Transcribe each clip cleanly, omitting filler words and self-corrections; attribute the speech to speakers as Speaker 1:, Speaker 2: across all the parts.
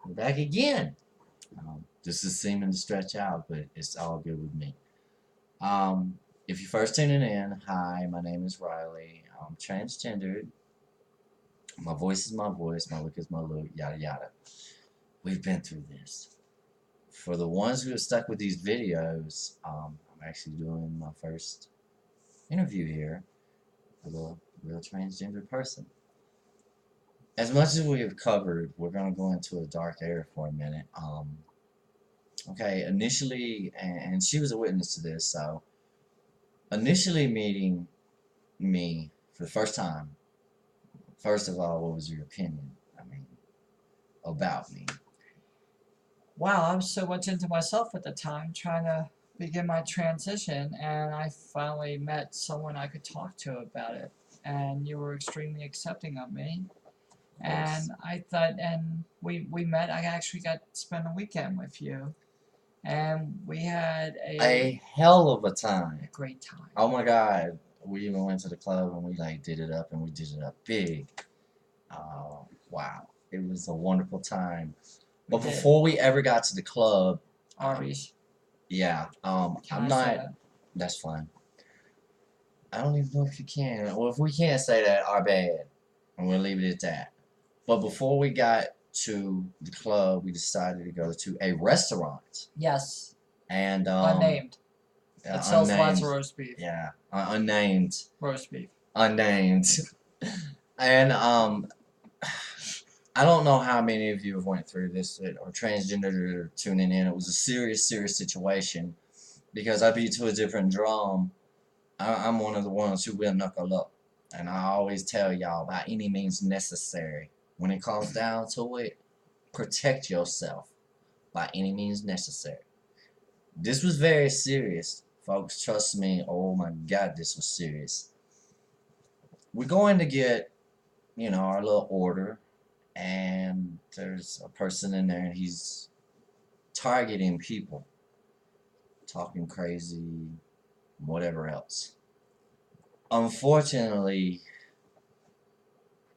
Speaker 1: We're back again. This is seeming to stretch out, but it's all good with me. If you're first tuning in, hi, my name is Riley. I'm transgendered. My voice is my voice, my look is my look, yada yada. We've been through this. For the ones who have stuck with these videos, I'm actually doing my first interview here with a real transgender person. As much as we have covered, we're going to go into a dark area for a minute. Okay, initially, and she was a witness to this, so initially meeting me for the first time, first of all, what was your opinion? I mean, about me?
Speaker 2: Wow, I was so much into myself at the time, trying to begin my transition, and I finally met someone I could talk to about it. And you were extremely accepting of me.
Speaker 1: Of course.
Speaker 2: And I thought, and we met. I actually got to spend a weekend with you, and we had
Speaker 1: A hell of a time.
Speaker 2: great time.
Speaker 1: Oh my God. We even went to the club and we like did it up and we did it up big. Wow. It was a wonderful time. But
Speaker 2: did.
Speaker 1: before we ever got to the club,
Speaker 2: Arby's.
Speaker 1: yeah,
Speaker 2: Can
Speaker 1: I'm
Speaker 2: I say
Speaker 1: not,
Speaker 2: that?
Speaker 1: that's fine. I don't even know if you can. Well, if we can't say that, our bad. And we'll leave it at that. But before we got to the club, we decided to go to a restaurant.
Speaker 2: Yes,
Speaker 1: And,
Speaker 2: unnamed. It sells lots
Speaker 1: unnamed.
Speaker 2: of roast beef.
Speaker 1: Yeah, unnamed.
Speaker 2: Roast beef.
Speaker 1: Unnamed. And, I don't know how many of you have went through this or transgender or tuning in. It was a serious, serious situation because I beat to a different drum. I'm one of the ones who will knuckle up. And I always tell y'all, by any means necessary, when it comes down to it, protect yourself by any means necessary. This was very serious, folks. Trust me. Oh my God, this was serious. We're going to get, our little order, and there's a person in there, and he's targeting people, talking crazy, whatever else. Unfortunately,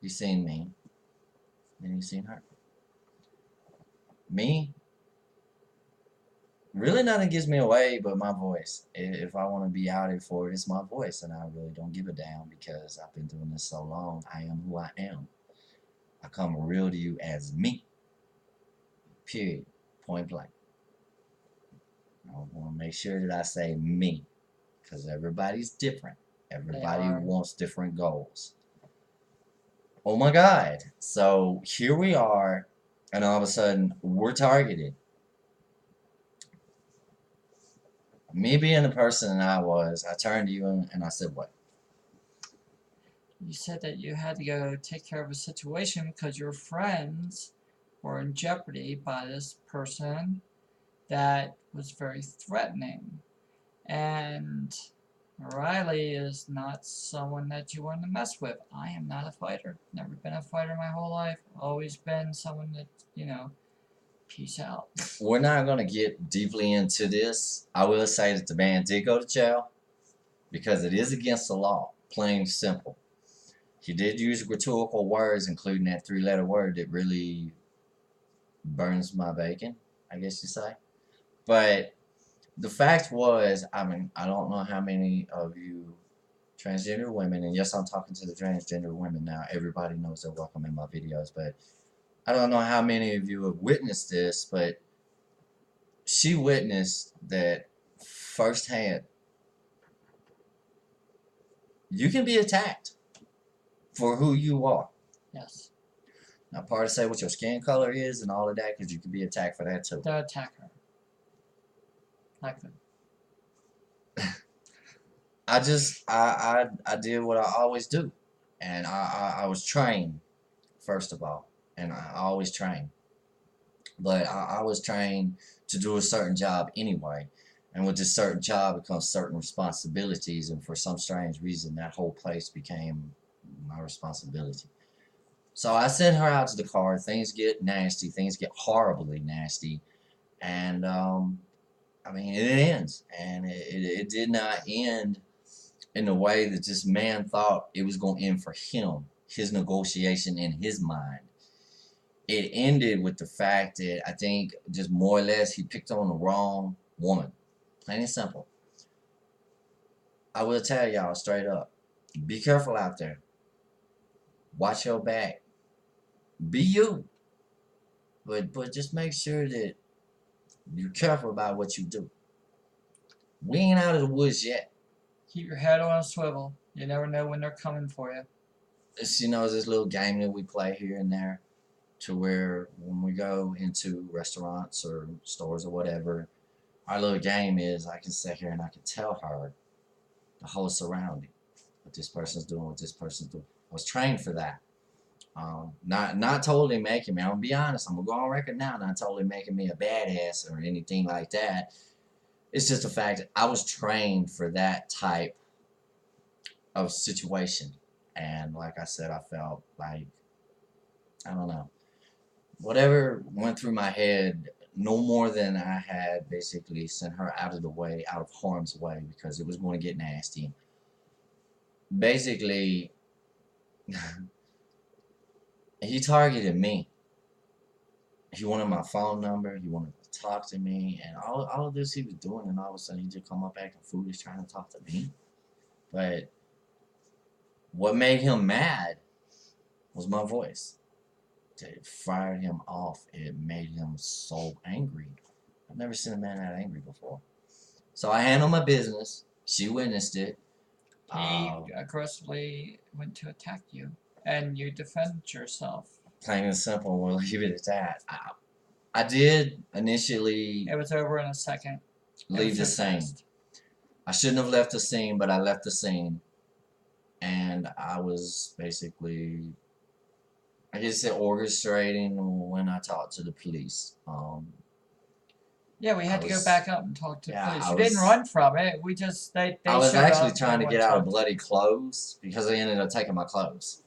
Speaker 1: he's seen me, and he's seen her. Me, really nothing gives me away but my voice. If I want to be outed for it, it's my voice, and I really don't give a damn because I've been doing this so long. I am who I am. I come real to you as me. Period. Point blank. I want to make sure that I say me because everybody's different. Everybody wants different goals. Oh my God. So here we are, and all of a sudden, we're targeted. Me being the person that I was, I turned to you and I said, what?
Speaker 2: You said that you had to go take care of a situation because your friends were in jeopardy by this person that was very threatening. And Riley is not someone that you want to mess with. I am not a fighter. Never been a fighter my whole life. Always been someone that, peace out.
Speaker 1: We're not going to get deeply into this. I will say that the man did go to jail because it is against the law, plain and simple. He did use rhetorical words, including that three-letter word that really burns my bacon, I guess you say. But the fact was, I mean, I don't know how many of you transgender women, and yes, I'm talking to the transgender women now. Everybody knows they're welcome in my videos, but I don't know how many of you have witnessed this, but she witnessed that firsthand. You can be attacked for who you are.
Speaker 2: Yes.
Speaker 1: Now, part of say what your skin color is and all of that, because you can be attacked for that too.
Speaker 2: The attacker. Like them.
Speaker 1: I did what I always do, and I was trained first of all, and I always train, but I was trained to do a certain job anyway, and with this certain job comes certain responsibilities, and for some strange reason that whole place became my responsibility. So I sent her out to the car. Things get nasty. Things get horribly nasty, and I mean it ends, and it did not end in the way that this man thought it was going to end for him, his negotiation in his mind. it ended with the fact that I think just more or less he picked on the wrong woman. Plain and simple. I will tell y'all straight up. Be careful out there. Watch your back. Be you. But just make sure that you're careful about what you do. We ain't out of the woods yet.
Speaker 2: Keep your head on a swivel. You never know when they're coming for you.
Speaker 1: It's, this little game that we play here and there to where when we go into restaurants or stores or whatever, our little game is I can sit here and I can tell her the whole surrounding, what this person's doing, what this person's doing. I was trained for that. Not totally making me. I'm gonna be honest. I'm gonna go on record now. Not totally making me a badass or anything like that. It's just the fact that I was trained for that type of situation, and like I said, I felt like I don't know whatever went through my head. No more than I had basically sent her out of the way, out of harm's way, because it was going to get nasty. Basically, he targeted me. He wanted my phone number. He wanted to talk to me, and all of this he was doing, and all of a sudden he just come up acting foolish, trying to talk to me. But what made him mad was my voice. It fired him off. It made him so angry. I've never seen a man that angry before. So I handled my business. She witnessed it.
Speaker 2: He aggressively went to attack you, and you defended yourself.
Speaker 1: Plain and simple. We'll leave it at that. I did initially
Speaker 2: It was over in a second.
Speaker 1: leave the scene. I shouldn't have left the scene, but I left the scene, and I was basically, I guess, orchestrating when I talked to the police.
Speaker 2: Yeah, we had to go back up and talk to the
Speaker 1: Yeah,
Speaker 2: police. You didn't run from it. We just they
Speaker 1: I was
Speaker 2: showed
Speaker 1: actually
Speaker 2: up,
Speaker 1: trying to
Speaker 2: they
Speaker 1: get
Speaker 2: went
Speaker 1: out
Speaker 2: to
Speaker 1: of
Speaker 2: it.
Speaker 1: bloody clothes because they ended up taking my clothes.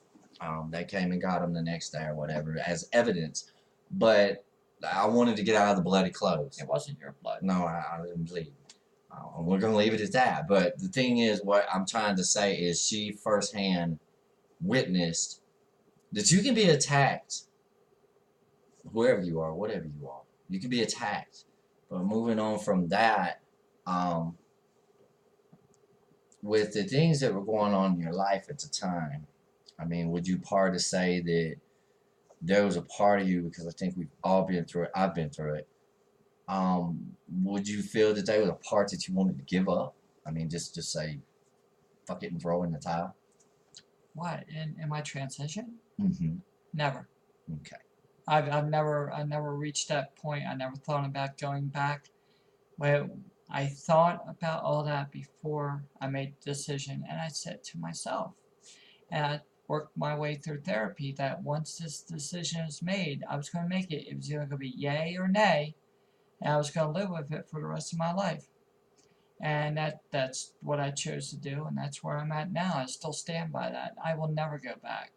Speaker 1: They came and got them the next day or whatever as evidence, but I wanted to get out of the bloody clothes.
Speaker 2: It wasn't your blood.
Speaker 1: No, I didn't bleed. We're gonna leave it at that. But the thing is, what I'm trying to say is, she firsthand witnessed that you can be attacked, whoever you are, whatever you are. You can be attacked. But moving on from that, um, with the things that were going on in your life at the time, I mean, would you part to say that there was a part of you, because I think we've all been through it, I've been through it, would you feel that there was a part that you wanted to give up? I mean, just say, fuck it and throw in the towel?
Speaker 2: What in my transition?
Speaker 1: Mm-hmm.
Speaker 2: Never.
Speaker 1: Okay.
Speaker 2: I've never reached that point. I never thought about going back. Well, I thought about all that before I made the decision, and I said to myself, and I worked my way through therapy, that once this decision is made, I was going to make it. It was either going to be yay or nay, and I was going to live with it for the rest of my life. And that's what I chose to do, and that's where I'm at now. I still stand by that. I will never go back.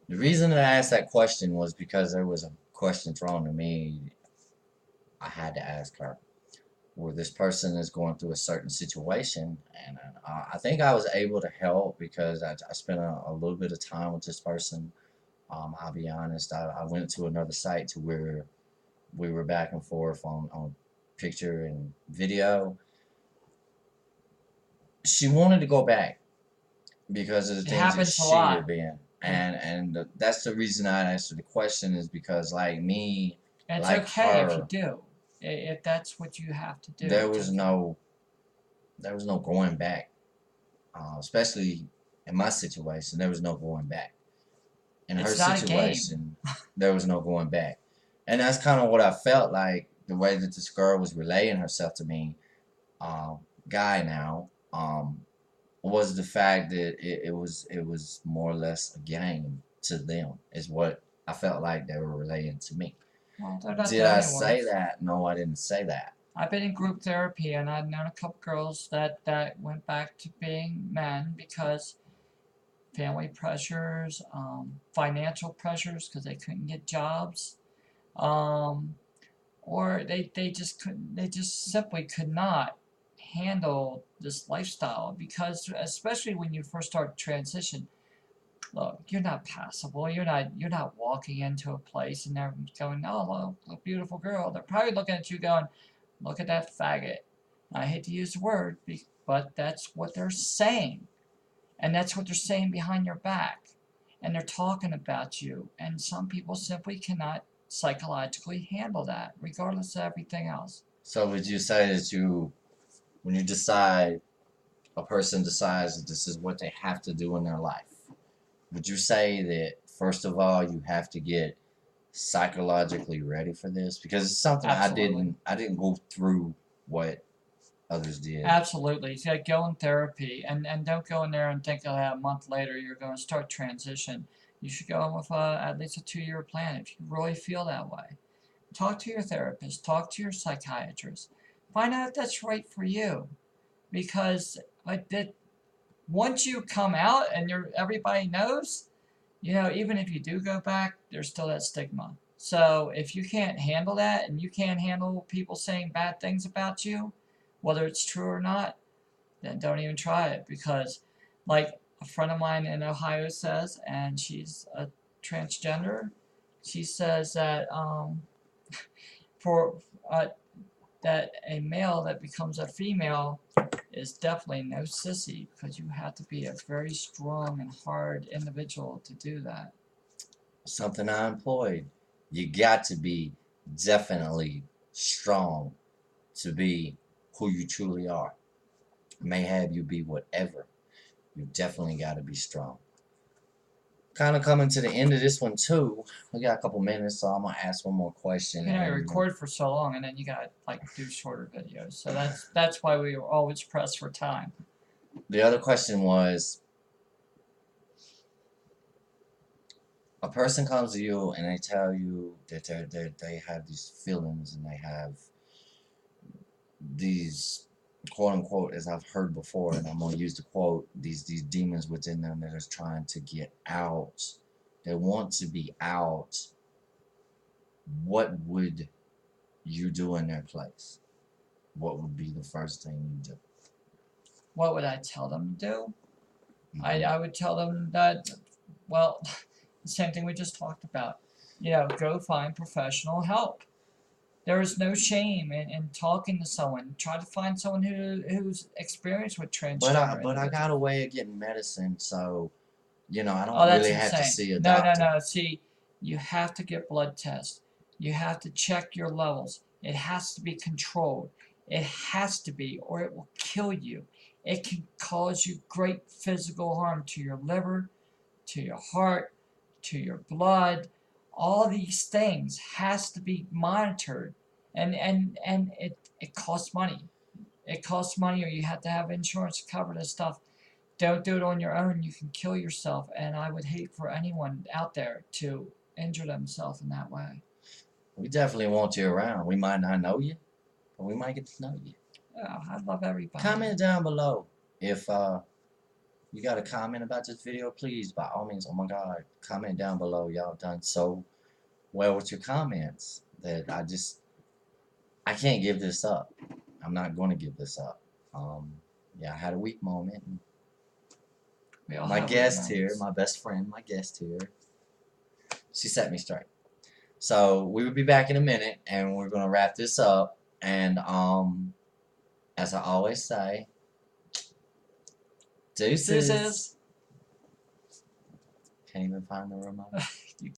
Speaker 1: The reason that I asked that question was because there was a question thrown to me. I had to ask her, where this person is going through a certain situation, and I think I was able to help because I spent a little bit of time with this person. I'll be honest, I went to another site to where we were back and forth on picture and video. She wanted to go back because of the
Speaker 2: It
Speaker 1: things that
Speaker 2: happens a
Speaker 1: she
Speaker 2: lot.
Speaker 1: had been, and that's the reason I answered the question, is because like me,
Speaker 2: And it's
Speaker 1: like
Speaker 2: okay if you
Speaker 1: her,
Speaker 2: do, if that's what you have to do.
Speaker 1: there was no going back. Especially in my situation, there was no going back. In her
Speaker 2: It's not a game.
Speaker 1: situation, there was no going back. And that's kind of what I felt like, the way that this girl was relaying herself to me, guy now, was the fact that it was more or less a game to them, is what I felt like they were relaying to me.
Speaker 2: Well, they're not
Speaker 1: Did
Speaker 2: the
Speaker 1: I
Speaker 2: only
Speaker 1: say
Speaker 2: ones.
Speaker 1: that? No, I didn't say that.
Speaker 2: I've been in group therapy, and I've known a couple girls that went back to being men because family pressures, financial pressures because they couldn't get jobs, um, or they just couldn't. They just simply could not handle this lifestyle because, especially when you first start transition, Look, you're not passable. You're not walking into a place and they're going, oh, look, a beautiful girl. They're probably looking at you going, look at that faggot. I hate to use the word, but that's what they're saying. And that's what they're saying behind your back. And they're talking about you. And some people simply cannot psychologically handle that, regardless of everything else.
Speaker 1: So would you say that when you decide, a person decides that this is what they have to do in their life, would you say that first of all you have to get psychologically ready for this? Because it's something
Speaker 2: Absolutely.
Speaker 1: I didn't go through what others did.
Speaker 2: Absolutely. So go in therapy and don't go in there and think that a month later you're going to start transition. You should go in with at least a 2-year plan if you really feel that way. Talk to your therapist, talk to your psychiatrist. Find out if that's right for you. Because once you come out and everybody knows, even if you do go back, there's still that stigma. So if you can't handle that and you can't handle people saying bad things about you, whether it's true or not, then don't even try it. Because, like a friend of mine in Ohio says, and she's a transgender, she says that for that a male that becomes a female is definitely no sissy because you have to be a very strong and hard individual to do that.
Speaker 1: Something I employed. You got to be definitely strong to be who you truly are. May have you be whatever. You definitely got to be strong. Kind of coming to the end of this one too. We got a couple minutes, so I'm gonna ask one more question.
Speaker 2: You
Speaker 1: And
Speaker 2: record for so long and then you gotta like do shorter videos. So that's why we always press for time.
Speaker 1: the other question was, a person comes to you and they tell you that they have these feelings and they have these quote unquote, as I've heard before, and I'm gonna use the quote, these demons within them that are trying to get out. They want to be out. What would you do in their place? What would be the first thing you do?
Speaker 2: What would I tell them to do?
Speaker 1: Mm-hmm.
Speaker 2: I would tell them that, well, the same thing we just talked about. Go find professional help. There is no shame in talking to someone. Try to find someone who's experienced with transgender
Speaker 1: But I got a
Speaker 2: individuals.
Speaker 1: way of getting medicine, so I
Speaker 2: Oh,
Speaker 1: don't
Speaker 2: that's
Speaker 1: really have to
Speaker 2: insane.
Speaker 1: see a
Speaker 2: No, no,
Speaker 1: doctor.
Speaker 2: no. See, you have to get blood tests. You have to check your levels. It has to be controlled. It has to be, or it will kill you. It can cause you great physical harm to your liver, to your heart, to your blood. All these things has to be monitored, and it costs money. It costs money, or you have to have insurance to cover this stuff. Don't do it on your own. You can kill yourself, and I would hate for anyone out there to injure themselves in that way.
Speaker 1: We definitely want you around. We might not know you, but we might get to know you.
Speaker 2: Yeah, I love everybody.
Speaker 1: Comment down below if you got a comment about this video. Please, by all means, oh my God, comment down below. Y'all done so well with your comments that I can't give this up. I'm not going to give this up. Yeah, I had a weak moment.
Speaker 2: We all
Speaker 1: My
Speaker 2: have weak
Speaker 1: guest here,
Speaker 2: moments.
Speaker 1: my best friend, my guest here, she set me straight. So we will be back in a minute, and we're gonna wrap this up. And as I always say, deuces.
Speaker 2: Deuces.
Speaker 1: Can't even find the remote.
Speaker 2: You